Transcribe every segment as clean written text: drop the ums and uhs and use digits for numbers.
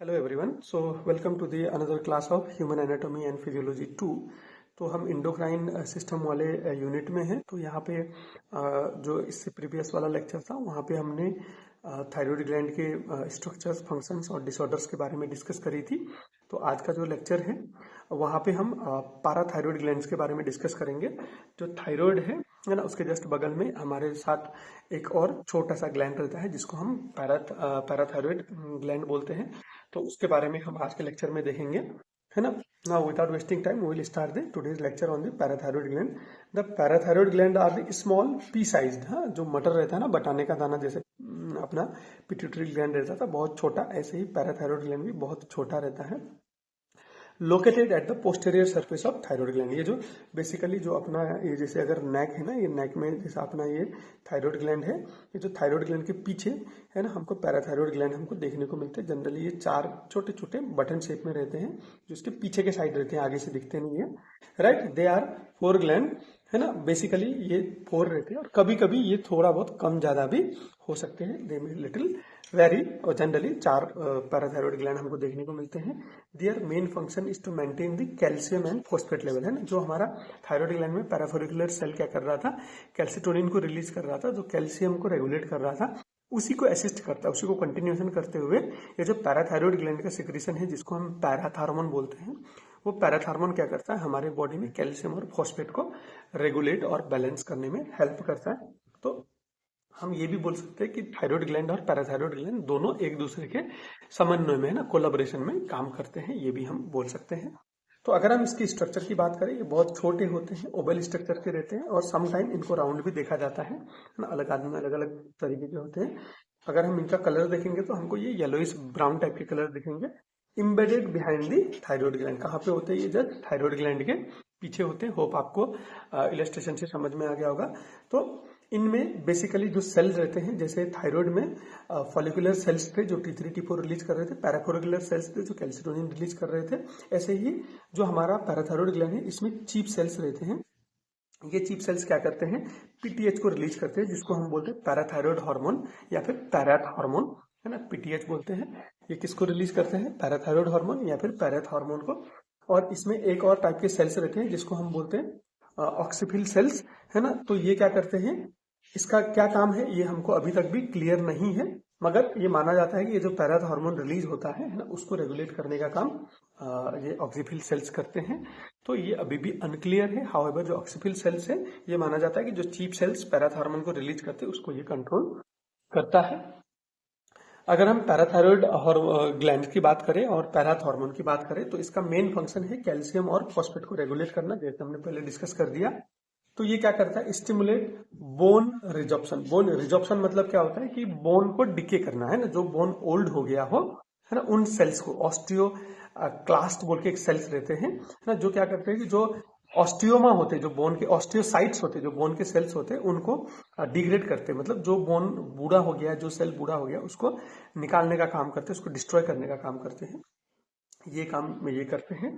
Hello everyone, so welcome to the another class of human anatomy and physiology 2। तो हम endocrine system वाले unit में हैं। तो यहाँ पे जो इससे प्रीवियस वाला लेक्चर था वहाँ पे हमने थायराइड ग्लैंड के स्ट्रक्चर्स, फंक्शंस और डिसऑर्डर्स के बारे में डिस्कस करी थी। तो आज का जो लेक्चर है वहाँ पे हम पाराथायरॉयड ग्लैंड्स के बारे में डिस्कस करेंगे। जो थायराइड है ना, उसके जस्ट बगल में हमारे साथ एक और छोटा सा ग्लैंड रहता है जिसको हम पैराथायरॉयड ग्लैंड बोलते हैं। तो उसके बारे में हम आज के लेक्चर में देखेंगे, है ना। Now without wasting time we will start the today's lecture on the parathyroid gland. The parathyroid gland are the small pea sized, हाँ, जो मटर रहता है ना, बताने का दाना, जैसे अपना पिट्यूटरी ग्लैंड रहता था बहुत छोटा, ऐसे ही पैराथायरॉयड ग्लैंड भी बहुत छोटा रहता है। Located at the posterior surface of thyroid gland. ये जो बेसिकली जो अपना ये जैसे अगर नेक है ना, ये नेक में जैसा अपना ये थायराइड ग्लैंड है, ये जो थायराइड ग्लैंड के पीछे है ना, हमको पैराथायराइड ग्लैंड हमको देखने को मिलते हैं। जनरली ये 4 छोटे छोटे बटन शेप में रहते हैं जो इसके पीछे के साइड रहते हैं, आगे से दिखते नहीं है, राइट। दे आर 4 ग्लैंड, है ना। बेसिकली ये 4 रहते हैं और कभी कभी ये थोड़ा बहुत कम ज्यादा भी हो सकते हैं, दे मे लिटिल वेरी। और जनरली 4 पैराथायरॉयड ग्लैंड हमको देखने को मिलते हैं। Their main function is to maintain the calcium and phosphate level, है ना। जो हमारा थायराइड ग्लैंड में पैराफोलिकुलर सेल क्या कर रहा था, कैल्सिटोनिन को रिलीज कर रहा था, जो कैल्शियम को रेगुलेट कर रहा था, उसी को असिस्ट करता है, उसी को कंटिन्यूएशन करते हुए ये जो पैराथायरॉयड ग्लैंड का सिक्रीशन है जिसको हम पैराथार्मोन बोलते हैं, वो पैराथार्मोन क्या करता है, हमारे बॉडी में कैल्शियम और फॉस्फेट को रेगुलेट और बैलेंस करने में हेल्प करता है। तो हम ये भी बोल सकते हैं कि थायराइड ग्लैंड और पैराथायरॉयड ग्लैंड दोनों एक दूसरे के समन्वय में, है ना, कोलैबोरेशन में काम करते हैं, ये भी हम बोल सकते हैं। तो अगर हम इसकी स्ट्रक्चर की बात करें, ये बहुत छोटे होते हैं, ओवल स्ट्रक्चर के रहते हैं और समटाइम इनको राउंड भी देखा जाता है ना। अलग आदमी में अलग अलग तरीके के होते हैं। अगर हम इनका कलर देखेंगे तो हमको ये येलोइश ब्राउन टाइप के कलर दिखेंगे। Embedded behind the thyroid gland, कहाँ पे होते हैं ये, जस्ट थायराइड ग्लैंड के पीछे होते हैं। होप आपको इलस्ट्रेशन से समझ में आ गया होगा। तो इनमें बेसिकली जो सेल्स रहते हैं, जैसे थायराइड में फॉलिकुलर सेल्स थे जो T3 T4 रिलीज कर रहे थे, पैराफोलिकुलर सेल्स थे जो कैल्सिटोनिन रिलीज कर रहे थे। ऐसे ही जो हमारा पैराथायरॉयड ग्लैंड है इसमें चीफ सेल्स रहते हैं। ये चीफ सेल्स क्या करते हैं, पीटीएच को रिलीज करते हैं, जिसको हम बोलते हैं पैराथायरॉयड हार्मोन या फिर पैराथ हार्मोन, है ना। पीटीएच बोलते हैं। ये किसको रिलीज करते हैं, पैराथायरॉयड हार्मोन या फिर पैराथ हार्मोन को। और इसमें एक और टाइप के सेल्स रहते हैं जिसको हम बोलते हैं ऑक्सीफिल सेल्स, है ना। तो ये क्या करते हैं, इसका क्या काम है ये हमको अभी तक भी क्लियर नहीं है, मगर ये माना जाता है कि ये जो पैराथ हार्मोन रिलीज होता है ना, उसको रेगुलेट करने का काम ये ऑक्सीफिल सेल्स करते हैं। तो ये अभी भी अनक्लियर है। हाउएवर जो ऑक्सीफिल सेल्स है, ये माना जाता है कि जो चीफ सेल्स पैराथ हार्मोन को रिलीज करते हैं उसको ये कंट्रोल करता है। अगर हम पैराथायरॉयड ग्लैंड की बात करें और पैराथ हार्मोन की बात करें तो इसका मेन फंक्शन है कैल्शियम और फॉस्फेट को रेगुलेट करना, जैसे हमने पहले डिस्कस कर दिया। तो ये क्या करता है, stimulate bone resorption. Bone resorption मतलब क्या होता है कि बोन को डिके करना, है ना। जो बोन ओल्ड हो गया हो, है ना, उन सेल्स को ऑस्टियो क्लास्ट बोल के एक सेल्स रहते हैं, है ना, जो क्या करते हैं कि जो ऑस्टियोमा होते हैं, जो बोन के ऑस्टियोसाइट्स होते हैं, जो बोन के सेल्स होते हैं, उनको डिग्रेड करते हैं। मतलब जो बोन बूढ़ा हो गया, जो सेल बूढ़ा हो गया, उसको निकालने का काम करते हैं, उसको डिस्ट्रॉय करने का काम करते हैं। ये काम ये करते हैं।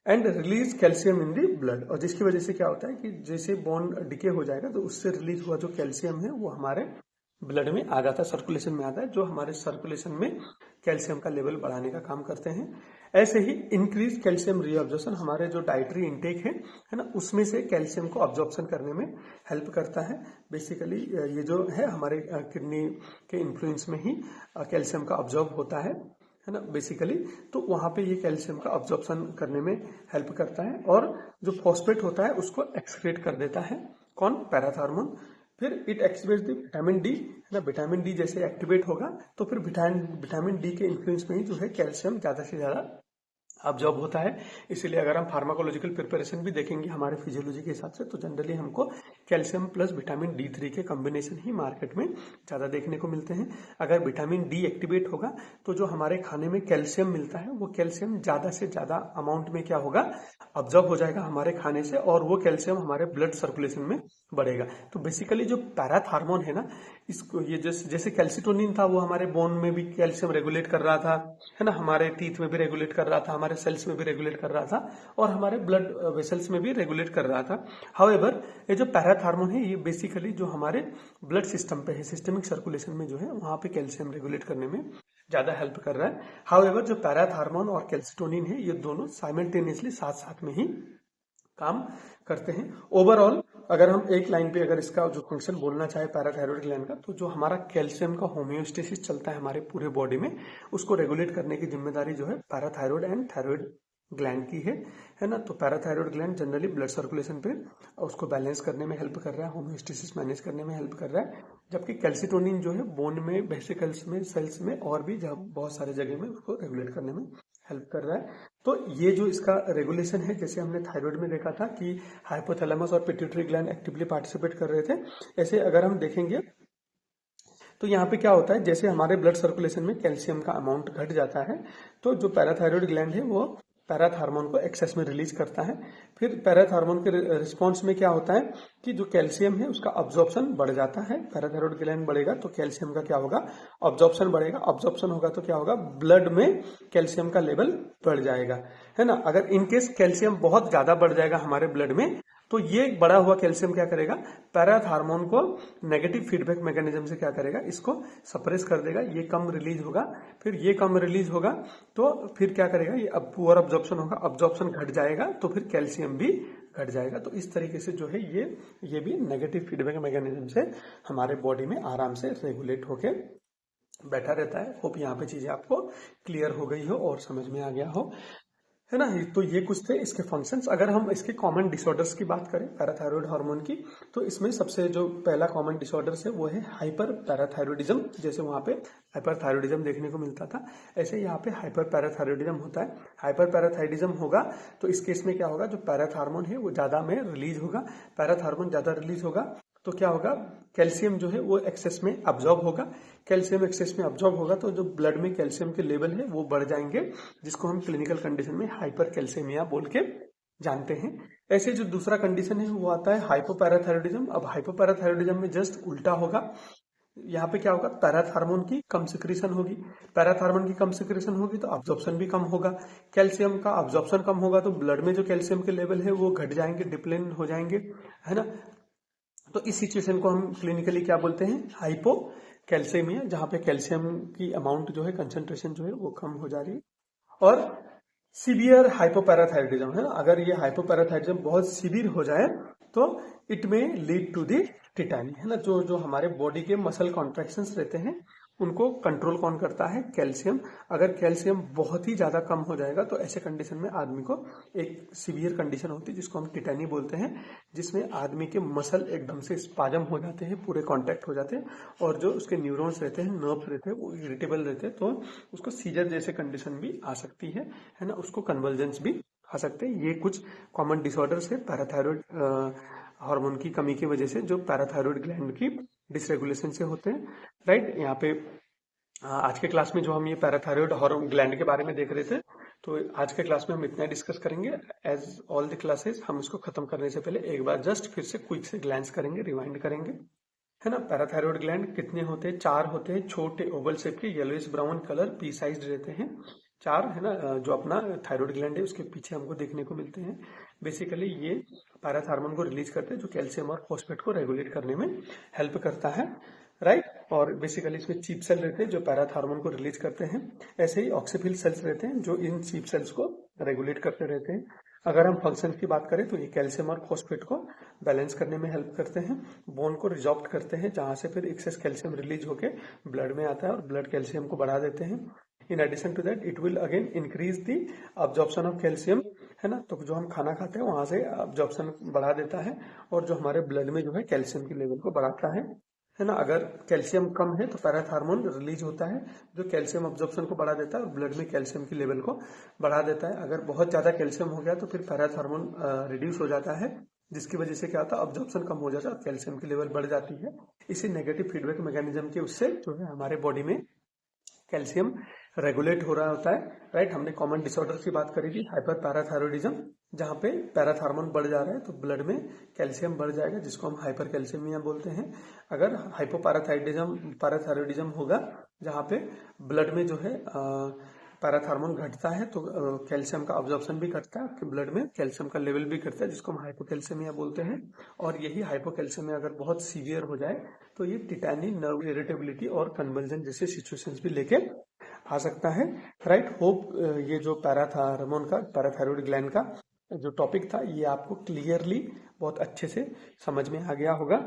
And release calcium in the blood, और जिसकी वजह से क्या होता है कि जैसे बोन डिके हो जाएगा तो उससे रिलीज हुआ जो कैल्शियम है वो हमारे ब्लड में आ जाता है, सर्कुलेशन में आता है, जो हमारे सर्कुलेशन में कैल्शियम का लेवल बढ़ाने का काम करते हैं। ऐसे ही इंक्रीज कैल्शियम रीअब्जॉर्प्शन, हमारे जो डाइटरी इंटेक है ना, उसमें से कैल्शियम को अब्जॉर्प्शन करने में हेल्प करता है। बेसिकली ये जो है हमारे किडनी के इन्फ्लुएंस में ही कैल्शियम का अब्जॉर्ब होता है ना, बेसिकली। तो वहां पे ये कैल्शियम का अब्जॉर्प्शन करने में हेल्प करता है। और जो फॉस्फेट होता है उसको एक्सक्रीट कर देता है, कौन, पैराथ हार्मोन। फिर it activates the vitamin D, है ना। विटामिन डी जैसे एक्टिवेट होगा तो फिर विटामिन डी के इन्फ्लुएंस में ही जो है कैल्शियम ज्यादा से ज्यादा अब्जॉर्ब होता है। इसीलिए अगर हम फार्माकोलॉजिकल प्रिपरेशन भी देखेंगे हमारे फिजियोलॉजी के हिसाब से, तो जनरली हमको कैल्शियम प्लस विटामिन D3 के कॉम्बिनेशन ही मार्केट में ज़्यादा देखने को मिलते हैं। अगर विटामिन डी एक्टिवेट होगा तो जो हमारे खाने में कैल्शियम मिलता है वो कैल्शियम ज़्यादा से ज़्यादा अमाउंट में क्या होगा, अब्जॉर्ब हो जाएगा हमारे खाने से, और वो कैल्शियम हमारे ब्लड सर्कुलेशन में बढ़ेगा। तो बेसिकली जो पैराथ हार्मोन है ना, इसको ये जैसे कैल्सिटोनिन था वो हमारे बोन में भी कैल्शियम रेगुलेट कर रहा था, है ना, हमारे टीथ में भी रेगुलेट कर रहा था, हमारे सेल्स में भी रेगुलेट कर रहा था, और हमारे ब्लड वेसल्स में भी रेगुलेट कर रहा था। हाउएवर ये जो पैराथ हार्मोन है ये बेसिकली जो हमारे ब्लड सिस्टम पे है, सिस्टमिक सर्कुलेशन में जो है वहां पे कैल्शियम रेगुलेट करने में ज़्यादा हेल्प कर रहा है। हाउएवर जो पैराथार्मोन और कैल्सिटोनिन है ये दोनों साइमल्टेनियसली साथ साथ में ही काम करते हैं। ओवरऑल अगर हम एक लाइन पे अगर इसका जो फंक्शन बोलना चाहे पैराथायरॉयड ग्लैंड का, तो जो हमारा कैल्शियम का होम्योस्टेसिस चलता है हमारे पूरे बॉडी में, उसको रेगुलेट करने की जिम्मेदारी जो है पैराथायरॉयड एंड थायरॉयड ग्लैंड की है ना। तो parathyroid gland generally blood circulation पे उसको बैलेंस करने में हेल्प कर रहा है, होम्योस्टेसिस मैनेज करने में हेल्प कर रहा है, जबकि कैल्सिटोनिन जो है बोन में, वेसिकल्स में, सेल्स में और भी बहुत सारे जगह में उसको रेगुलेट करने में हेल्प कर रहा है। तो ये जो इसका रेगुलेशन है, जैसे हमने थायराइड में देखा था कि हाइपोथैलेमस और पिट्यूटरी ग्लैंड एक्टिवली पार्टिसिपेट कर रहे थे, ऐसे अगर हम देखेंगे तो यहाँ पे क्या होता है, जैसे हमारे ब्लड सर्कुलेशन में कैल्शियम का अमाउंट घट जाता है तो जो पैराथायरॉयड ग्लैंड है वो पैराथार्मोन को एक्सेस में रिलीज करता है। फिर पैराथार्मोन के रिस्पॉन्स में क्या होता है कि जो कैल्शियम है उसका अब्जॉर्प्शन बढ़ जाता है। पैराथायरॉयड ग्लैंड बढ़ेगा तो कैल्शियम का क्या होगा, अब्जॉर्प्शन बढ़ेगा। अब्जॉर्प्शन होगा तो क्या होगा, ब्लड में कैल्शियम का लेवल बढ़ जाएगा, है ना। अगर इनकेस कैल्शियम बहुत ज्यादा बढ़ जाएगा हमारे ब्लड में, तो ये बढ़ा हुआ कैल्शियम क्या करेगा, पैराथार्मोन को नेगेटिव फीडबैक मैकेनिज्म से क्या करेगा, इसको सप्रेस कर देगा, ये कम रिलीज होगा। फिर ये कम रिलीज होगा तो फिर क्या करेगा, ये अब पुअर अब्जॉर्प्शन होगा, अब्जॉर्प्शन घट जाएगा तो फिर कैल्शियम भी घट जाएगा। तो इस तरीके से जो है ये भी नेगेटिव फीडबैक मैकेनिज्म से हमारे बॉडी में आराम से रेगुलेट होके बैठा रहता है। होप यहाँ पे चीजें आपको क्लियर हो गई हो और समझ में आ गया हो, है ना। तो ये कुछ थे इसके फंक्शंस। अगर हम इसके कॉमन डिसऑर्डर्स की बात करें पैराथायरॉयड हार्मोन की, तो इसमें सबसे जो पहला कॉमन डिसऑर्डर्स है वो है हाइपर पैराथायरॉयडिज्म। जैसे वहां पे हाइपरथायरॉयडिज्म देखने को मिलता था, ऐसे यहाँ पे हाइपर पैराथायरॉयडिज्म होता है। हाइपर पैराथायरॉयडिज्म होगा तो इस केस में क्या होगा, जो पैराथार्मोन है वो ज्यादा में रिलीज होगा। पैराथार्मोन ज्यादा रिलीज होगा तो क्या होगा, कैल्शियम जो है वो एक्सेस में अब्जॉर्ब होगा। कैल्शियम एक्सेस में अब्जॉर्ब होगा तो जो ब्लड में कैल्शियम के लेवल है वो बढ़ जाएंगे, जिसको हम क्लिनिकल कंडीशन में हाइपर कैल्शियमिया बोल के जानते हैं। ऐसे जो दूसरा कंडीशन है वो आता है हाइपोपैराथायरॉयडिज्म। अब हाइपोपैराथायरॉयडिज्म में जस्ट उल्टा होगा। यहाँ पे क्या होगा, पैराथार्मोन की कम सिक्रीशन होगी। पैराथार्मोन की कम सिक्रीशन होगी तो अब्जॉर्प्शन भी कम होगा। कैल्शियम का अब्जॉर्प्शन कम होगा तो ब्लड में जो कैल्शियम के लेवल है वो घट जाएंगे, डिप्लेन हो जाएंगे, है ना। तो इस सिचुएशन को हम क्लिनिकली क्या बोलते हैं, हाइपो कैल्शियमिया, जहां पे कैल्शियम की अमाउंट जो है, कंसंट्रेशन जो है वो कम हो जा रही है। और सीवियर हाइपोपैराथायरॉयडिज्म है ना, अगर ये हाइपोपैराथायरॉयडिज्म बहुत सीवियर हो जाए तो इट में लीड टू दी टिटानी, है ना। जो हमारे बॉडी के मसल कॉन्ट्रैक्शंस रहते हैं उनको कंट्रोल कौन करता है, कैल्शियम। अगर कैल्शियम बहुत ही ज्यादा कम हो जाएगा तो ऐसे कंडीशन में आदमी को एक सीवियर कंडीशन होती है जिसको हम टिटानी बोलते हैं, जिसमें आदमी के मसल एकदम से स्पाजम हो जाते हैं, पूरे कॉन्टैक्ट हो जाते हैं और जो उसके न्यूरॉन्स रहते हैं, नर्व्स रहते हैं, वो इरिटेबल रहते हैं, तो उसको सीजर जैसे कंडीशन भी आ सकती है ना। उसको कन्वर्जेंस भी आ सकते हैं। ये कुछ कॉमन डिसऑर्डर्स है पैराथायरॉयड हार्मोन की कमी की वजह से, जो पैराथायरॉयड ग्लैंड की डिसरेगुलेशन से होते हैं, राइट। यहाँ पे आज के क्लास में जो हम ये पैराथायरॉयड हार्मोन ग्लैंड के बारे में देख रहे थे, तो आज के क्लास में हम इतना डिस्कस करेंगे। एज ऑल द क्लासेस हम इसको खत्म करने से पहले एक बार जस्ट फिर से क्विक से ग्लैंस करेंगे, रिवाइंड करेंगे, है ना। पैराथायरॉयड ग्लैंड कितने होते हैं, 4 होते हैं, छोटे ओवल शेप के, yellowish brown colour, P size रहते हैं, 4, है ना। जो अपना थायराइड ग्लैंड है उसके पीछे हमको देखने को मिलते हैं। बेसिकली ये पैराथार्मोन को रिलीज करते हैं जो कैल्शियम और फॉस्फेट को रेगुलेट करने में हेल्प करता है, राइट। और बेसिकली इसमें चीप सेल रहते हैं जो पैराथार्मोन को रिलीज करते हैं। ऐसे ही ऑक्सीफिल सेल्स रहते हैं जो इन चीप सेल्स को रेगुलेट करते रहते हैं। अगर हम फंक्शन की बात करें तो ये कैल्शियम और फॉस्फेट को बैलेंस करने में हेल्प करते हैं, बोन को रिजॉर्प्ट करते हैं, जहां से फिर एक्सेस कैल्शियम रिलीज होके ब्लड में आता है और ब्लड कैल्शियम को बढ़ा देते हैं। In addition to that it will again increase the absorption of calcium, है ना। तो जो हम खाना खाते हैं वहां से अब्जॉर्प्शन बढ़ा देता है और जो हमारे ब्लड में जो है कैल्शियम के लेवल को बढ़ाता है ना। अगर कैल्शियम कम है तो पैराथार्मोन रिलीज होता है जो कैल्शियम अब्जॉर्प्शन को बढ़ा देता है और ब्लड में कैल्शियम की लेवल को बढ़ा देता है। अगर बहुत ज्यादा कैल्शियम हो गया तो फिर पैराथार्मोन रिड्यूस हो जाता है, जिसकी वजह से क्या होता है, अब्जॉर्प्शन कम हो जाता है और कैल्शियम की लेवल बढ़ जाती है। इसी नेगेटिव फीडबैक मैकेनिज्म के उससे जो है हमारे बॉडी में कैल्शियम रेगुलेट हो रहा होता है, राइट। हमने कॉमन डिसऑर्डर की बात करी थी, हाइपर पैराथायरॉयडिज्म, जहां पे पैराथार्मोन बढ़ जा रहा है तो ब्लड में कैल्शियम बढ़ जाएगा, जिसको हम हाइपर कैल्शियमिया बोलते हैं। अगर पैराथायरॉयडिज्म होगा जहां पे ब्लड में जो है पैराथार्मोन घटता है तो कैल्शियम का अब्जॉर्प्शन भी घटता है, आपके ब्लड में कैल्शियम का लेवल भी घटता है, जिसको हम हाइपोकैल्शियमिया बोलते हैं। और यही हाइपोकैल्शियमिया अगर बहुत सीवियर हो जाए तो ये टिटानी, नर्व इरिटेबिलिटी और कन्वर्जन जैसे सिचुएशंस भी लेके आ सकता है, राइट। होप ये जो पैराथायरमोन का, पैराथायरॉइड ग्लैंड का जो टॉपिक था, ये आपको क्लियरली बहुत अच्छे से समझ में आ गया होगा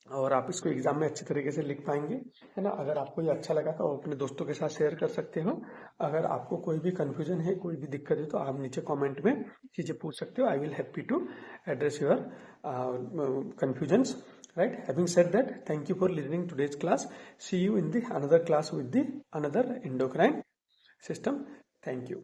और आप इसको एग्जाम में अच्छी तरीके से लिख पाएंगे, है ना। अगर आपको ये अच्छा लगा तो अपने दोस्तों के साथ शेयर कर सकते हो। अगर आपको कोई भी कंफ्यूजन है, कोई भी दिक्कत है, तो आप नीचे कमेंट में चीज़ें पूछ सकते हो। I will happy to address your confusions, right? Having said that, thank you for listening today's class. See you in the another class with the another endocrine system. Thank you.